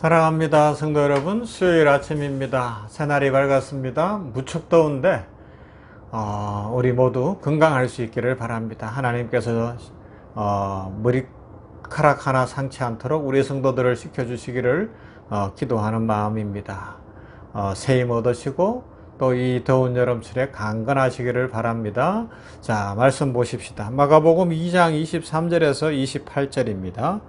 사랑합니다. 성도 여러분, 수요일 아침입니다. 새날이 밝았습니다. 무척 더운데 우리 모두 건강할 수 있기를 바랍니다. 하나님께서 머리카락 하나 상치 않도록 우리 성도들을 지켜주시기를 기도하는 마음입니다. 새 힘 얻으시고 또 이 더운 여름철에 강건하시기를 바랍니다. 자, 말씀 보십시다. 마가복음 2장 23절에서 28절입니다.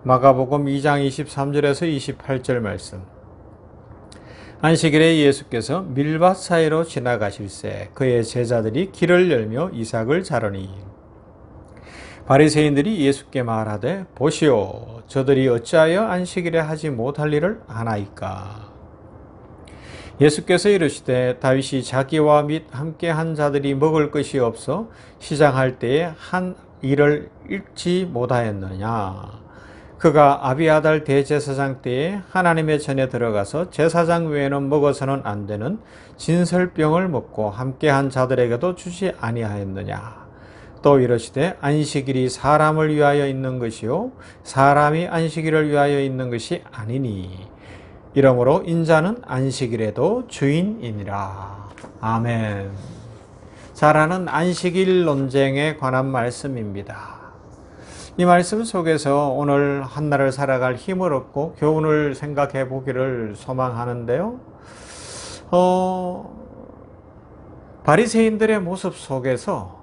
마가복음 2장 23절에서 28절 말씀. 안식일에 예수께서 밀밭 사이로 지나가실새 그의 제자들이 길을 열며 이삭을 자르니 바리새인들이 예수께 말하되 보시오 저들이 어찌하여 안식일에 하지 못할 일을 하나이까. 예수께서 이르시되 다윗이 자기와 및 함께 한 자들이 먹을 것이 없어 시장할 때에 한 일을 잃지 못하였느냐. 그가 아비아달 대제사장 때에 하나님의 전에 들어가서 제사장 외에는 먹어서는 안 되는 진설병을 먹고 함께한 자들에게도 주지 아니하였느냐. 또 이르시되 안식일이 사람을 위하여 있는 것이요 사람이 안식일을 위하여 있는 것이 아니니 이러므로 인자는 안식일에도 주인이니라. 아멘. 잘하는 안식일 논쟁에 관한 말씀입니다. 이 말씀 속에서 오늘 한날을 살아갈 힘을 얻고 교훈을 생각해 보기를 소망하는데요. 바리새인들의 모습 속에서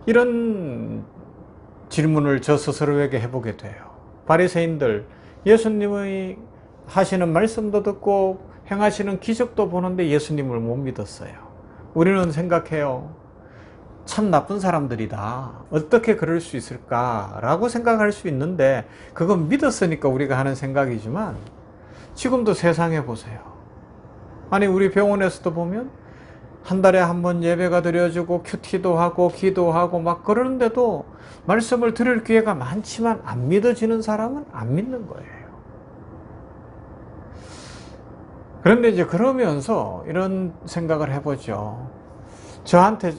이런 질문을 저 스스로에게 해보게 돼요. 바리새인들, 예수님의 하시는 말씀도 듣고 행하시는 기적도 보는데 예수님을 못 믿었어요. 우리는 생각해요. 참 나쁜 사람들이다. 어떻게 그럴 수 있을까라고 생각할 수 있는데 그건 믿었으니까 우리가 하는 생각이지만 지금도 세상에 보세요. 아니 우리 병원에서도 보면 한 달에 한 번 예배가 드려지고 큐티도 하고 기도하고 막 그러는데도 말씀을 들을 기회가 많지만 안 믿어지는 사람은 안 믿는 거예요. 그런데 이제 그러면서 이런 생각을 해보죠. 저한테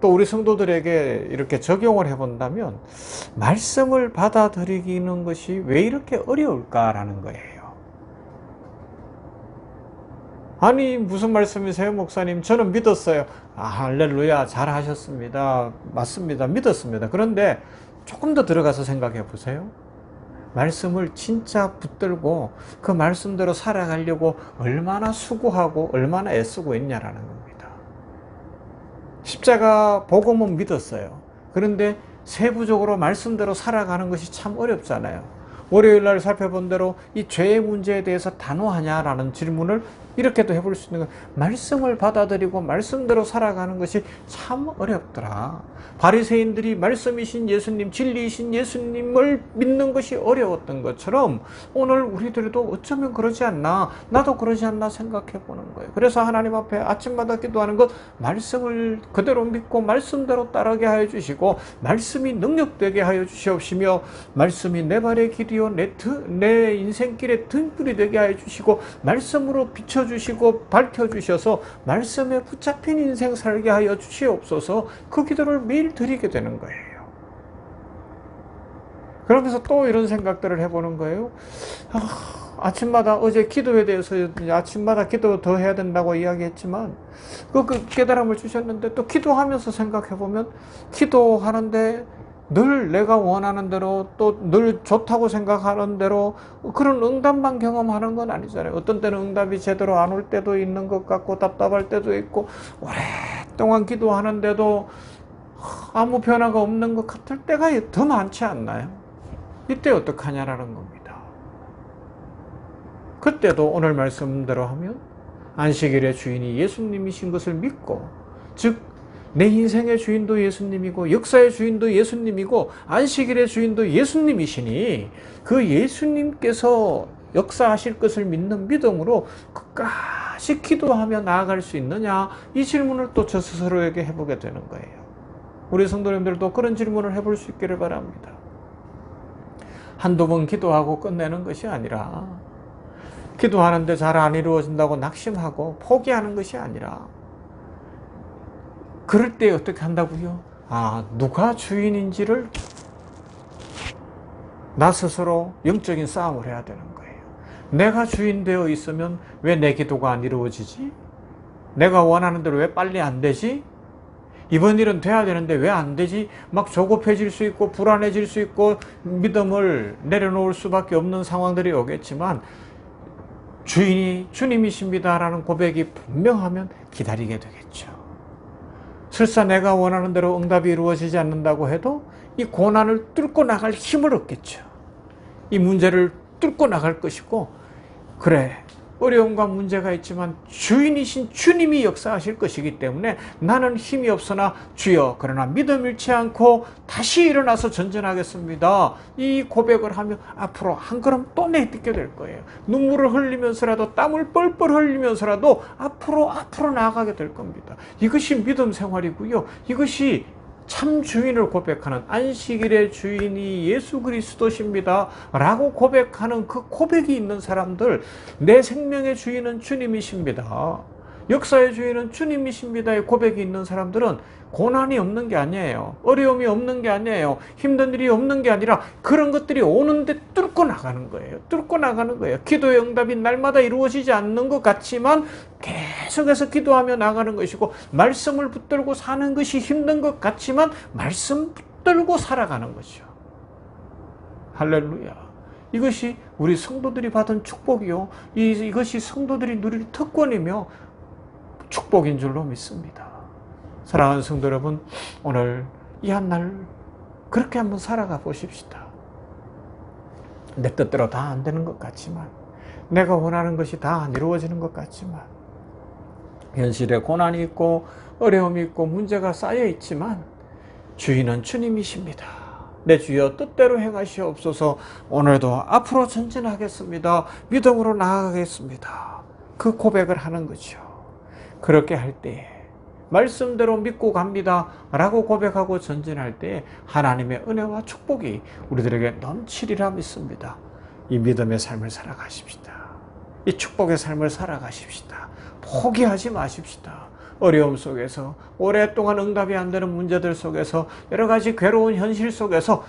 또 우리 성도들에게 이렇게 적용을 해본다면 말씀을 받아들이는 것이 왜 이렇게 어려울까라는 거예요. 아니 무슨 말씀이세요 목사님? 저는 믿었어요. 할렐루야 잘하셨습니다. 맞습니다. 믿었습니다. 그런데 조금 더 들어가서 생각해 보세요. 말씀을 진짜 붙들고 그 말씀대로 살아가려고 얼마나 수고하고 얼마나 애쓰고 있냐라는 겁니다. 십자가 복음은 믿었어요. 그런데 세부적으로 말씀대로 살아가는 것이 참 어렵잖아요. 월요일날 살펴본 대로 이 죄의 문제에 대해서 단호하냐라는 질문을 이렇게도 해볼 수 있는 거예요. 말씀을 받아들이고 말씀대로 살아가는 것이 참 어렵더라. 바리새인들이 말씀이신 예수님, 진리이신 예수님을 믿는 것이 어려웠던 것처럼 오늘 우리들도 어쩌면 그러지 않나, 나도 그러지 않나 생각해 보는 거예요. 그래서 하나님 앞에 아침마다 기도하는 것, 말씀을 그대로 믿고 말씀대로 따르게 하여 주시고 말씀이 능력되게 하여 주시옵시며 말씀이 내 발의 길이요 내 인생길의 등불이 되게 하여 주시고 말씀으로 비춰주시고 밝혀주셔서 말씀에 붙잡힌 인생 살게 하여 주시옵소서. 그 기도를 매일 드리게 되는 거예요. 그러면서 또 이런 생각들을 해보는 거예요. 아침마다 어제 기도에 대해서 아침마다 기도 더 해야 된다고 이야기했지만 그 깨달음을 주셨는데 또 기도하면서 생각해보면 기도하는데 늘 내가 원하는 대로 또 늘 좋다고 생각하는 대로 그런 응답만 경험하는 건 아니잖아요. 어떤 때는 응답이 제대로 안 올 때도 있는 것 같고 답답할 때도 있고 오랫동안 기도하는데도 아무 변화가 없는 것 같을 때가 더 많지 않나요? 이때 어떡하냐라는 겁니다. 그때도 오늘 말씀대로 하면 안식일의 주인이 예수님이신 것을 믿고 즉 내 인생의 주인도 예수님이고 역사의 주인도 예수님이고 안식일의 주인도 예수님이시니 그 예수님께서 역사하실 것을 믿는 믿음으로 끝까지 기도하며 나아갈 수 있느냐 이 질문을 또 저 스스로에게 해보게 되는 거예요. 우리 성도님들도 그런 질문을 해볼 수 있기를 바랍니다. 한두 번 기도하고 끝내는 것이 아니라 기도하는데 잘 안 이루어진다고 낙심하고 포기하는 것이 아니라 그럴 때 어떻게 한다고요? 누가 주인인지를 나 스스로 영적인 싸움을 해야 되는 거예요. 내가 주인 되어 있으면 왜 내 기도가 안 이루어지지? 내가 원하는 대로 왜 빨리 안 되지? 이번 일은 돼야 되는데 왜 안 되지? 막 조급해질 수 있고 불안해질 수 있고 믿음을 내려놓을 수밖에 없는 상황들이 오겠지만, 주인이 주님이십니다라는 고백이 분명하면 기다리게 되겠죠. 설사 내가 원하는 대로 응답이 이루어지지 않는다고 해도 이 고난을 뚫고 나갈 힘을 얻겠죠. 이 문제를 뚫고 나갈 것이고, 그래, 어려움과 문제가 있지만 주인이신 주님이 역사하실 것이기 때문에 나는 힘이 없으나 주여, 그러나 믿음 잃지 않고 다시 일어나서 전진하겠습니다. 이 고백을 하면 앞으로 한 걸음 또 내딛게 될 거예요. 눈물을 흘리면서라도, 땀을 뻘뻘 흘리면서라도 앞으로 나아가게 될 겁니다. 이것이 믿음 생활이고요. 이것이 참 주인을 고백하는, 안식일의 주인이 예수 그리스도십니다 라고 고백하는 그 고백이 있는 사람들, 내 생명의 주인은 주님이십니다, 역사의 주인은 주님이십니다의 고백이 있는 사람들은 고난이 없는 게 아니에요. 어려움이 없는 게 아니에요. 힘든 일이 없는 게 아니라 그런 것들이 오는데 뚫고 나가는 거예요. 뚫고 나가는 거예요. 기도의 응답이 날마다 이루어지지 않는 것 같지만 계속해서 기도하며 나가는 것이고, 말씀을 붙들고 사는 것이 힘든 것 같지만 말씀 붙들고 살아가는 거죠. 할렐루야. 이것이 우리 성도들이 받은 축복이요, 이것이 성도들이 누릴 특권이며 축복인 줄로 믿습니다. 사랑하는 성도 여러분, 오늘 이 한 날 그렇게 한번 살아가 보십시다. 내 뜻대로 다 안 되는 것 같지만, 내가 원하는 것이 다 안 이루어지는 것 같지만, 현실에 고난이 있고 어려움이 있고 문제가 쌓여 있지만 주인은 주님이십니다. 내 주여 뜻대로 행하시옵소서. 오늘도 앞으로 전진하겠습니다. 믿음으로 나아가겠습니다. 그 고백을 하는 거죠. 그렇게 할 때에 말씀대로 믿고 갑니다 라고 고백하고 전진할 때 하나님의 은혜와 축복이 우리들에게 넘치리라 믿습니다. 이 믿음의 삶을 살아가십시다. 이 축복의 삶을 살아가십시다. 포기하지 마십시다. 어려움 속에서, 오랫동안 응답이 안 되는 문제들 속에서, 여러 가지 괴로운 현실 속에서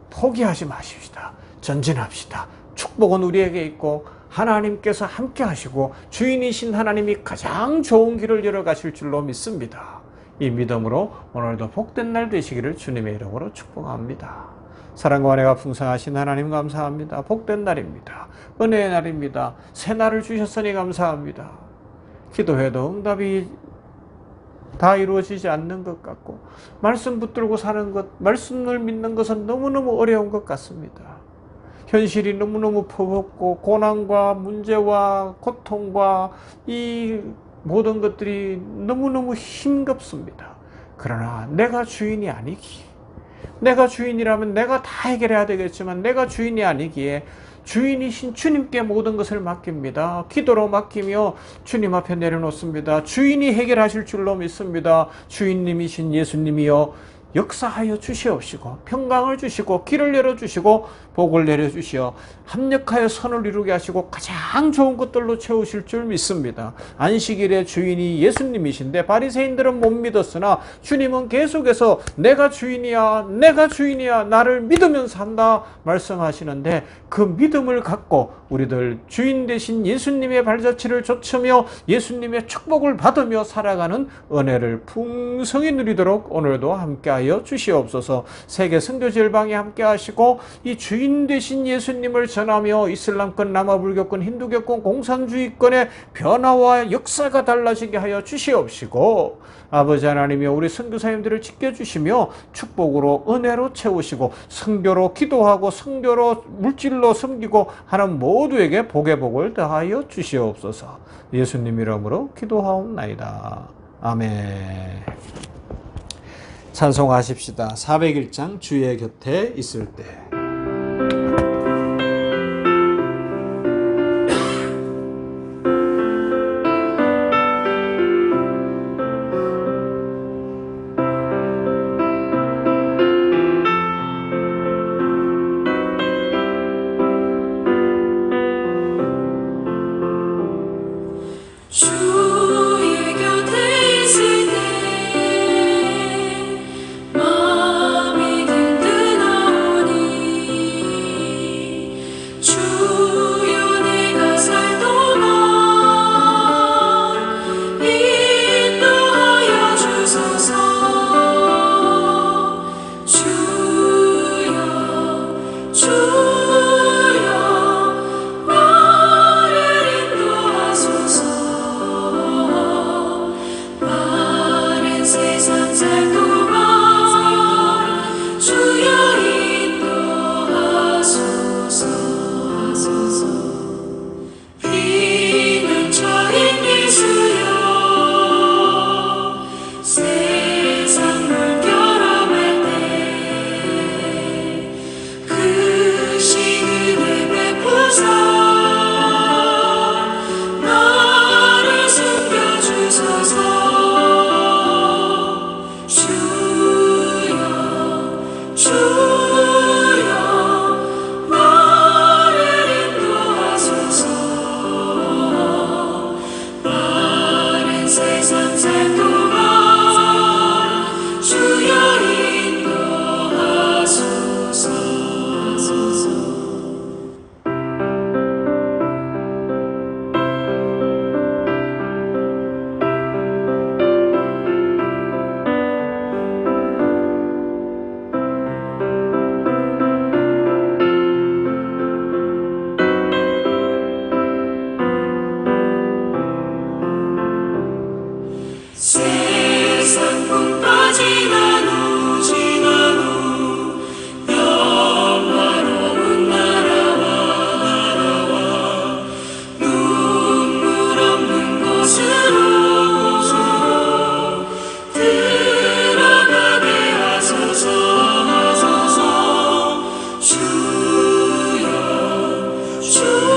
포기하지 마십시다. 전진합시다. 축복은 우리에게 있고 하나님께서 함께 하시고 주인이신 하나님이 가장 좋은 길을 열어가실 줄로 믿습니다. 이 믿음으로 오늘도 복된 날 되시기를 주님의 이름으로 축복합니다. 사랑과 은혜가 풍성하신 하나님 감사합니다. 복된 날입니다. 은혜의 날입니다. 새 날을 주셨으니 감사합니다. 기도해도 응답이 다 이루어지지 않는 것 같고, 말씀 붙들고 사는 것, 말씀을 믿는 것은 너무너무 어려운 것 같습니다. 현실이 너무너무 버겁고 고난과 문제와 고통과 이 모든 것들이 너무너무 힘겹습니다. 그러나 내가 주인이 아니기에, 내가 주인이라면 내가 다 해결해야 되겠지만 내가 주인이 아니기에 주인이신 주님께 모든 것을 맡깁니다. 기도로 맡기며 주님 앞에 내려놓습니다. 주인이 해결하실 줄로 믿습니다. 주인님이신 예수님이여 역사하여 주시옵시고 평강을 주시고 길을 열어주시고 복을 내려주시어 합력하여 선을 이루게 하시고 가장 좋은 것들로 채우실 줄 믿습니다. 안식일의 주인이 예수님이신데 바리새인들은 못 믿었으나 주님은 계속해서 내가 주인이야, 내가 주인이야, 나를 믿으면 산다 말씀하시는데, 그 믿음을 갖고 우리들 주인 되신 예수님의 발자취를 좇으며 예수님의 축복을 받으며 살아가는 은혜를 풍성히 누리도록 오늘도 함께하여 주시옵소서. 세계 선교제일방에 함께하시고 이 주인 되신 예수님을 전하며 이슬람권, 남아불교권, 힌두교권, 공산주의권의 변화와 역사가 달라지게 하여 주시옵시고, 아버지 하나님이여 우리 선교사님들을 지켜주시며 축복으로 은혜로 채우시고 선교로 기도하고 선교로 물질로 섬기고 하는 모두에게 복의 복을 더하여 주시옵소서. 예수님 이름으로 기도하옵나이다. 아멘. 찬송하십시다. 401장 주의 곁에 있을 때. 주의 곁에 있을 때 마음이 든든하오니 주